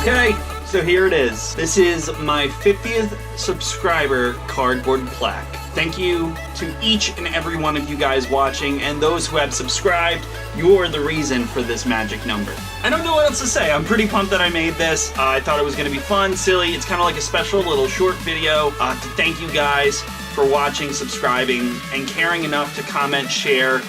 Okay, so here it is. This is my 50th subscriber cardboard plaque. Thank you to each and every one of you guys watching, and those who have subscribed. You're the reason for this magic number. I don't know what else to say. I'm pretty pumped that I made this. I thought it was going to be fun, silly. It's kind of like a special little short video to thank you guys for watching, subscribing, and caring enough to comment, share,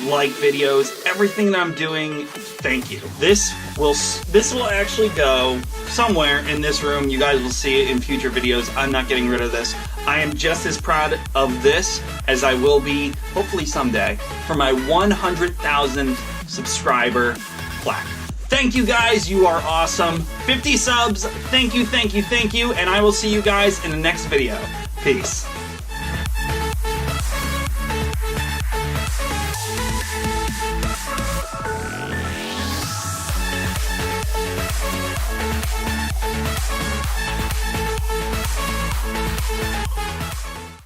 like videos, everything that I'm doing. Thank you. This will actually go somewhere in this room. You guys will see it in future videos. I'm not getting rid of this. I am just as proud of this as I will be, hopefully someday, for my 100,000 subscriber plaque. Thank you guys, you are awesome. 50 subs, thank you, thank you, thank you, and I will see you guys in the next video. Peace.